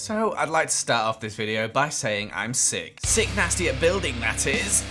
So I'd like to start off this video by saying I'm sick. Sick nasty at building, that is.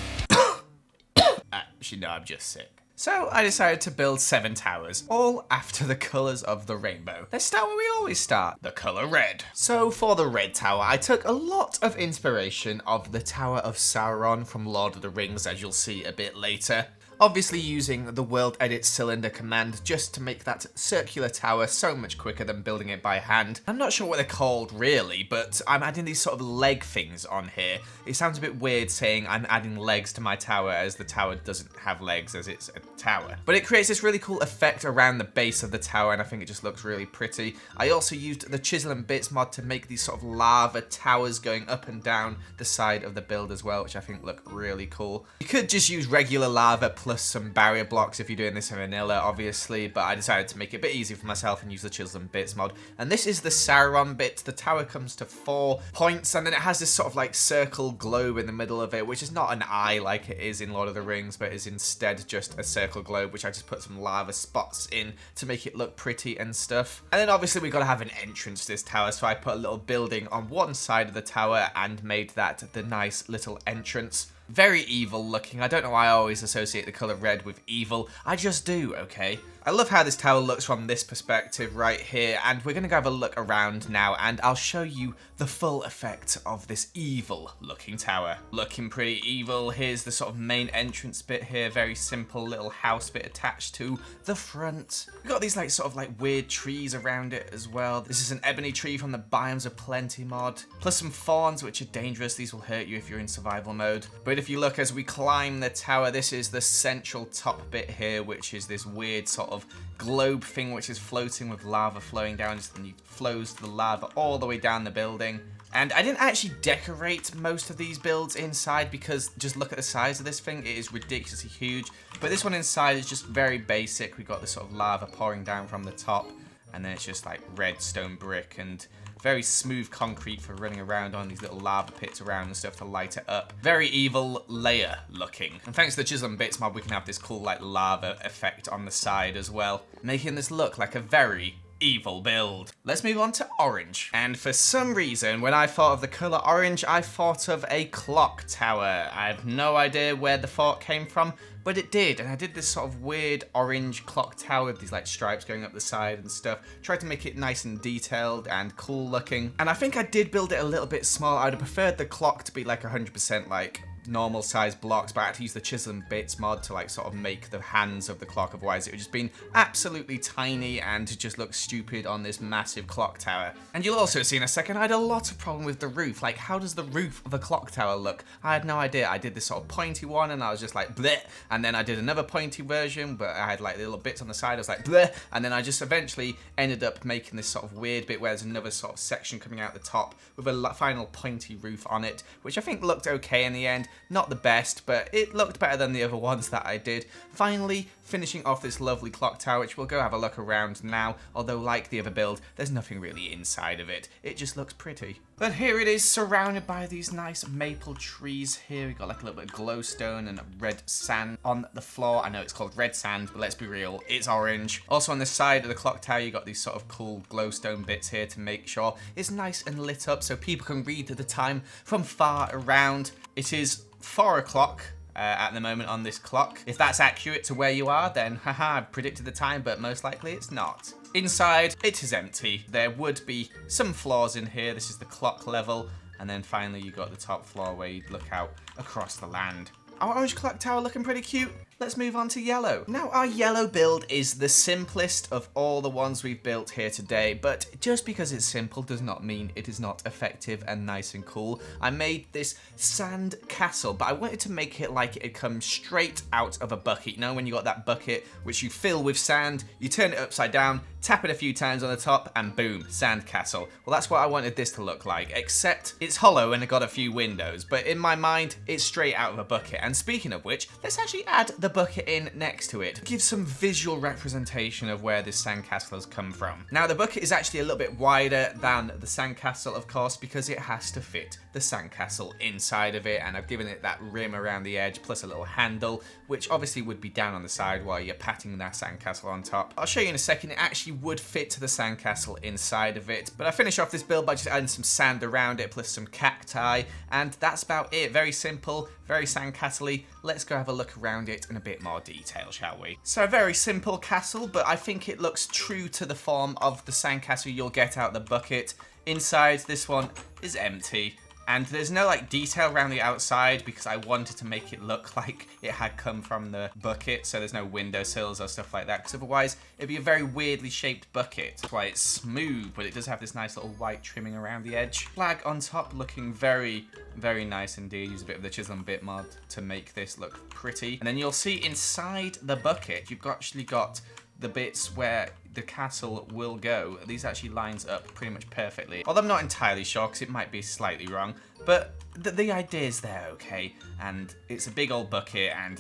Actually no, I'm just sick. So I decided to build 7 towers, all after the colours of the rainbow. Let's start where we always start, the colour red. So for the red tower, I took a lot of inspiration of the Tower of Sauron from Lord of the Rings, as you'll see a bit later. Obviously using the world edit cylinder command just to make that circular tower so much quicker than building it by hand. I'm not sure what they're called really, but I'm adding these sort of leg things on here. It sounds a bit weird saying I'm adding legs to my tower as the tower doesn't have legs as it's a tower. But it creates this really cool effect around the base of the tower and I think it just looks really pretty. I also used the Chisel and Bits mod to make these sort of lava towers going up and down the side of the build as well, which I think look really cool. You could just use regular lava plus some barrier blocks if you're doing this in vanilla, obviously, but I decided to make it a bit easier for myself and use the Chisel and Bits mod. And this is the Sauron bit. The tower comes to 4 points, and then it has this sort of like circle globe in the middle of it, which is not an eye like it is in Lord of the Rings, but is instead just a circle globe, which I just put some lava spots in to make it look pretty and stuff. And then obviously we've got to have an entrance to this tower, so I put a little building on one side of the tower and made that the nice little entrance. Very evil looking. I don't know why I always associate the colour red with evil. I just do, okay? I love how this tower looks from this perspective right here, and we're going to go have a look around now, and I'll show you the full effect of this evil looking tower. Looking pretty evil. Here's the sort of main entrance bit here. Very simple little house bit attached to the front. We've got these like sort of like weird trees around it as well. This is an ebony tree from the Biomes of Plenty mod, plus some thorns which are dangerous. These will hurt you if you're in survival mode. But if you look as we climb the tower, this is the central top bit here, which is this weird sort of globe thing which is floating with lava flowing down, and it flows the lava all the way down the building. And I didn't actually decorate most of these builds inside because just look at the size of this thing, it is ridiculously huge. But this one inside is just very basic. We got this sort of lava pouring down from the top, and then it's just like red stone brick and very smooth concrete for running around on these little lava pits around and stuff to light it up. Very evil layer looking. And thanks to the Chisel and Bits mod, we can have this cool like lava effect on the side as well, making this look like a very evil build. Let's move on to orange. And for some reason, when I thought of the colour orange, I thought of a clock tower. I have no idea where the thought came from, but it did, and I did this sort of weird orange clock tower with these like stripes going up the side and stuff. Tried to make it nice and detailed and cool looking. And I think I did build it a little bit small. I'd have preferred the clock to be like 100% like normal size blocks, but I had to use the Chisel and Bits mod to like sort of make the hands of the clock, otherwise it would just been absolutely tiny and just look stupid on this massive clock tower. And you'll also see in a second I had a lot of problem with the roof. Like, how does the roof of a clock tower look? I had no idea. I did this sort of pointy one and I was just like bleh, and then I did another pointy version but I had like little bits on the side. I was like bleh, and then I just eventually ended up making this sort of weird bit where there's another sort of section coming out the top with a final pointy roof on it, which I think looked okay in the end. Not the best, but it looked better than the other ones that I did. Finally, finishing off this lovely clock tower, which we'll go have a look around now, although like the other build, there's nothing really inside of it. It just looks pretty. But here it is, surrounded by these nice maple trees here. We've got like a little bit of glowstone and red sand on the floor. I know it's called red sand, but let's be real, it's orange. Also on the side of the clock tower, you got these sort of cool glowstone bits here to make sure it's nice and lit up so people can read the time from far around. It is 4 o'clock at the moment on this clock. If that's accurate to where you are, then haha, I've predicted the time, but most likely it's not. Inside, it is empty. There would be some floors in here. This is the clock level. And then finally, you got the top floor where you'd look out across the land. Our orange clock tower looking pretty cute. Let's move on to yellow. Now, our yellow build is the simplest of all the ones we've built here today, but just because it's simple does not mean it is not effective and nice and cool. I made this sand castle, but I wanted to make it like it comes straight out of a bucket. You know, when you got that bucket which you fill with sand, you turn it upside down, tap it a few times on the top, and boom, sand castle. Well, that's what I wanted this to look like, except it's hollow and it got a few windows, but in my mind, it's straight out of a bucket. And speaking of which, let's actually add the bucket in next to it. Give some visual representation of where this sandcastle has come from. Now the bucket is actually a little bit wider than the sandcastle, of course, because it has to fit the sandcastle inside of it, and I've given it that rim around the edge plus a little handle, which obviously would be down on the side while you're patting that sandcastle on top. I'll show you in a second. It actually would fit to the sandcastle inside of it, but I finish off this build by just adding some sand around it plus some cacti, and that's about it. Very simple, very sandcastle-y. Let's go have a look around it in a bit more detail, shall we? So a very simple castle, but I think it looks true to the form of the sandcastle you'll get out the bucket. Inside, this one is empty. And there's no like detail around the outside because I wanted to make it look like it had come from the bucket. So there's no windowsills or stuff like that, because otherwise it'd be a very weirdly shaped bucket. That's why it's smooth, but it does have this nice little white trimming around the edge. Flag on top looking very, very nice indeed. Use a bit of the chisel and bit mod to make this look pretty. And then you'll see inside the bucket, you've actually got the bits where the castle will go. These actually lines up pretty much perfectly. Although I'm not entirely sure because it might be slightly wrong, but the idea is there, okay? And it's a big old bucket, and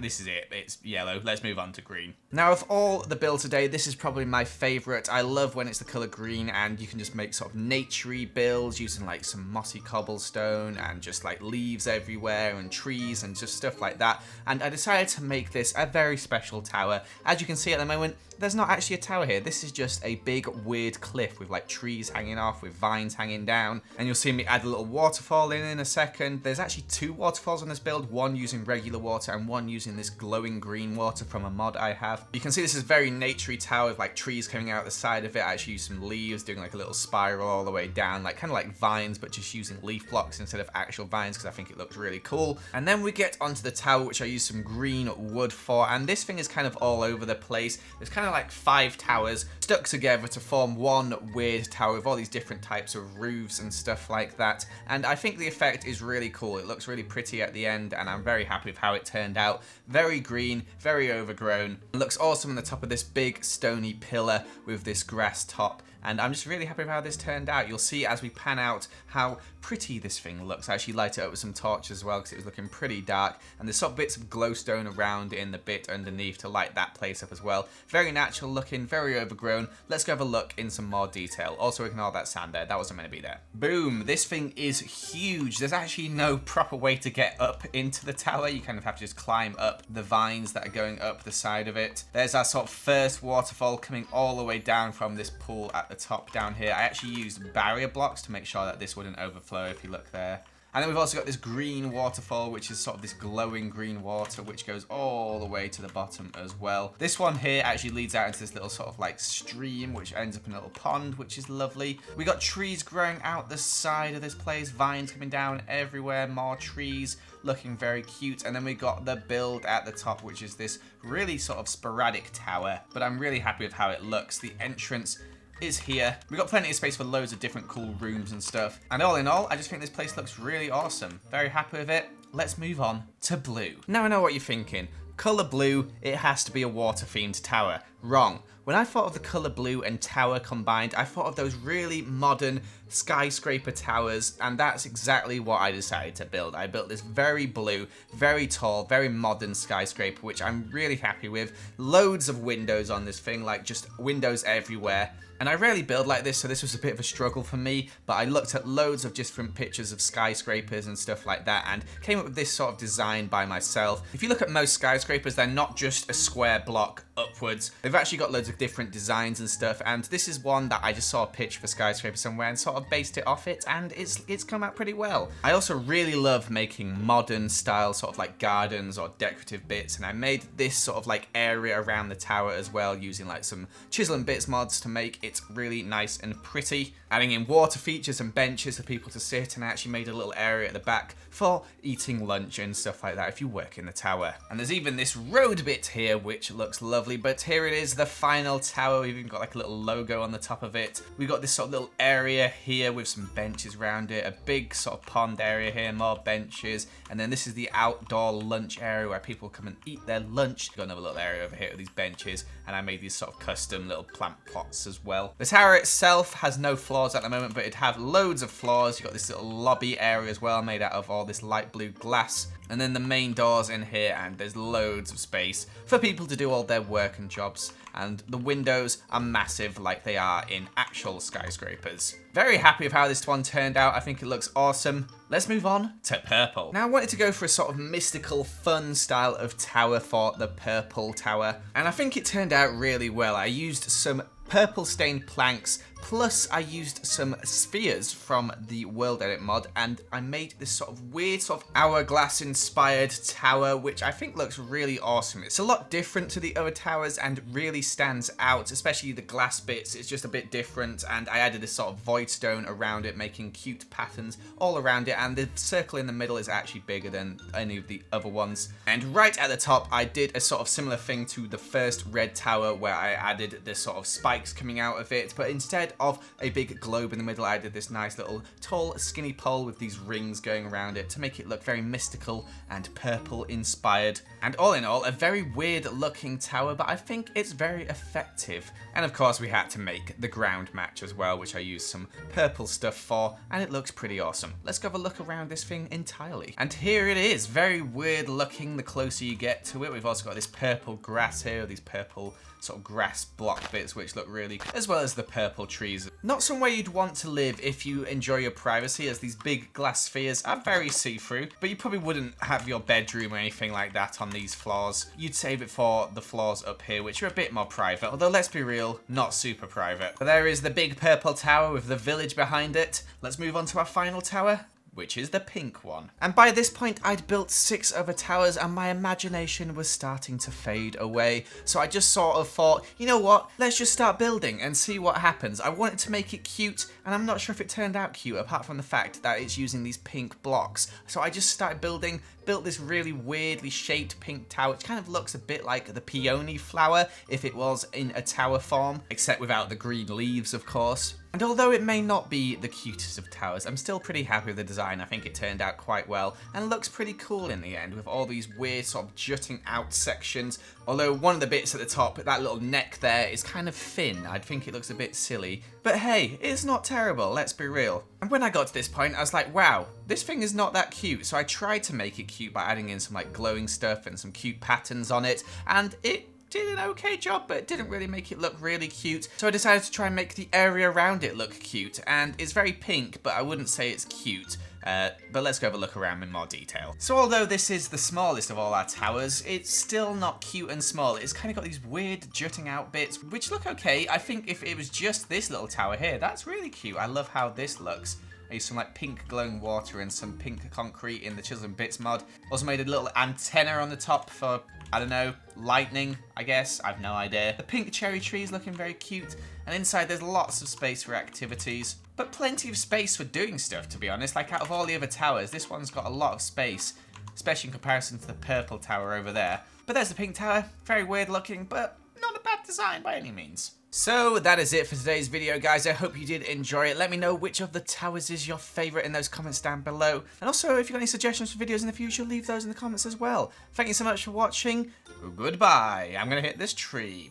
this is it. It's yellow. Let's move on to green. Now, of all the builds today, this is probably my favorite. I love when it's the color green, and you can just make sort of naturey builds using like some mossy cobblestone and just like leaves everywhere and trees and just stuff like that. And I decided to make this a very special tower. As you can see at the moment, there's not actually a tower here. This is just a big weird cliff with like trees hanging off, with vines hanging down. And you'll see me add a little waterfall in a second. There's actually 2 waterfalls on this build, one using regular water and one using this glowing green water from a mod I have. You can see this is very naturey tower with like trees coming out the side of it. I actually used some leaves doing like a little spiral all the way down, like kind of like vines, but just using leaf blocks instead of actual vines because I think it looks really cool. And then we get onto the tower, which I used some green wood for, and this thing is kind of all over the place. There's kind of like 5 towers stuck together to form one weird tower with all these different types of roofs and stuff like that. And I think the effect is really cool. It looks really pretty at the end, and I'm very happy with how it turned out. Very green, very overgrown. It looks awesome on the top of this big stony pillar with this grass top. And I'm just really happy with how this turned out. You'll see as we pan out how pretty this thing looks. I actually light it up with some torches as well because it was looking pretty dark. And there's sort of bits of glowstone around in the bit underneath to light that place up as well. Very natural looking, very overgrown. Let's go have a look in some more detail. Also ignore that sand there. That wasn't meant to be there. Boom. This thing is huge. There's actually no proper way to get up into the tower. You kind of have to just climb up the vines that are going up the side of it. There's our sort of first waterfall coming all the way down from this pool at the top down here. I actually used barrier blocks to make sure that this wouldn't overflow if you look there. And then we've also got this green waterfall, which is sort of this glowing green water, which goes all the way to the bottom as well. This one here actually leads out into this little sort of like stream, which ends up in a little pond, which is lovely. We got trees growing out the side of this place, vines coming down everywhere, more trees, looking very cute. And then we got the build at the top, which is this really sort of sporadic tower, but I'm really happy with how it looks. The entrance is here. We've got plenty of space for loads of different cool rooms and stuff. And all in all, I just think this place looks really awesome. Very happy with it. Let's move on to blue. Now I know what you're thinking. Color blue, it has to be a water themed tower. Wrong. When I thought of the color blue and tower combined, I thought of those really modern skyscraper towers, and that's exactly what I decided to build. I built this very blue, very tall, very modern skyscraper, which I'm really happy with. Loads of windows on this thing, like just windows everywhere. And I rarely build like this, so this was a bit of a struggle for me, but I looked at loads of different pictures of skyscrapers and stuff like that and came up with this sort of design by myself. If you look at most skyscrapers, they're not just a square block upwards. They've actually got loads of different designs and stuff, and this is one that I just saw a pitch for skyscraper somewhere and sort of based it off it, and it's come out pretty well. I also really love making modern style sort of like gardens or decorative bits, and I made this sort of like area around the tower as well using like some chisel and bits mods to make it really nice and pretty. Adding in water features and benches for people to sit, and I actually made a little area at the back for eating lunch and stuff like that if you work in the tower. And there's even this road bit here which looks lovely, but here it is, the final tower. We've even got like a little logo on the top of it. We've got this sort of little area here with some benches around it, a big sort of pond area here, more benches, and then this is the outdoor lunch area where people come and eat their lunch. We've got another little area over here with these benches, and I made these sort of custom little plant pots as well. The tower itself has no floors at the moment, but it'd have loads of floors. You've got this little lobby area as well made out of all this light blue glass. And then the main doors in here, and there's loads of space for people to do all their work and jobs. And the windows are massive like they are in actual skyscrapers. Very happy with how this one turned out. I think it looks awesome. Let's move on to purple. Now I wanted to go for a sort of mystical, fun style of tower for the purple tower. And I think it turned out really well. I used some purple stained planks, plus I used some spheres from the World Edit mod, and I made this sort of weird sort of hourglass inspired tower, which I think looks really awesome. It's a lot different to the other towers and really stands out, especially the glass bits. It's just a bit different, and I added this sort of void stone around it, making cute patterns all around it, and the circle in the middle is actually bigger than any of the other ones. And right at the top, I did a sort of similar thing to the first red tower, where I added this sort of spikes coming out of it, but instead of a big globe in the middle, I did this nice little tall skinny pole with these rings going around it to make it look very mystical and purple inspired. And all in all, a very weird looking tower, but I think it's very effective. And of course we had to make the ground match as well, which I used some purple stuff for, and it looks pretty awesome. Let's go have a look around this thing entirely. And here it is, very weird looking the closer you get to it. We've also got this purple grass here, these purple sort of grass block bits which look really cool, as well as the purple trees. Not somewhere you'd want to live if you enjoy your privacy, as these big glass spheres are very see-through, but you probably wouldn't have your bedroom or anything like that on these floors. You'd save it for the floors up here, which are a bit more private, although let's be real, not super private. But there is the big purple tower with the village behind it. Let's move on to our final tower, which is the pink one. And by this point, I'd built 6 other towers and my imagination was starting to fade away. So I just sort of thought, you know what, let's just start building and see what happens. I wanted to make it cute, and I'm not sure if it turned out cute, apart from the fact that it's using these pink blocks. So I just started building, built this really weirdly shaped pink tower, which kind of looks a bit like the peony flower if it was in a tower form, except without the green leaves, of course. And although it may not be the cutest of towers, I'm still pretty happy with the design. I think it turned out quite well and looks pretty cool in the end, with all these weird sort of jutting out sections. Although one of the bits at the top, that little neck there, is kind of thin. I think it looks a bit silly. But hey, it's not terrible, let's be real. And when I got to this point, I was like, wow, this thing is not that cute. So I tried to make it cute by adding in some like glowing stuff and some cute patterns on it, and it did an okay job, but it didn't really make it look really cute. So I decided to try and make the area around it look cute, and it's very pink, but I wouldn't say it's cute. But let's go have a look around in more detail. So although this is the smallest of all our towers, it's still not cute and small. It's kind of got these weird jutting out bits, which look okay. I think if it was just this little tower here, that's really cute. I love how this looks. I used some like pink glowing water and some pink concrete in the Chisel and Bits mod. Also made a little antenna on the top for, I don't know, lightning, I guess. I've no idea. The pink cherry tree is looking very cute. And inside there's lots of space for activities. But plenty of space for doing stuff, to be honest. Like out of all the other towers, this one's got a lot of space, especially in comparison to the purple tower over there. But there's the pink tower. Very weird looking, but not a bad design by any means. So that is it for today's video, guys. I hope you did enjoy it. Let me know which of the towers is your favourite in those comments down below. And also, if you've got any suggestions for videos in the future, leave those in the comments as well. Thank you so much for watching. Goodbye. I'm going to hit this tree.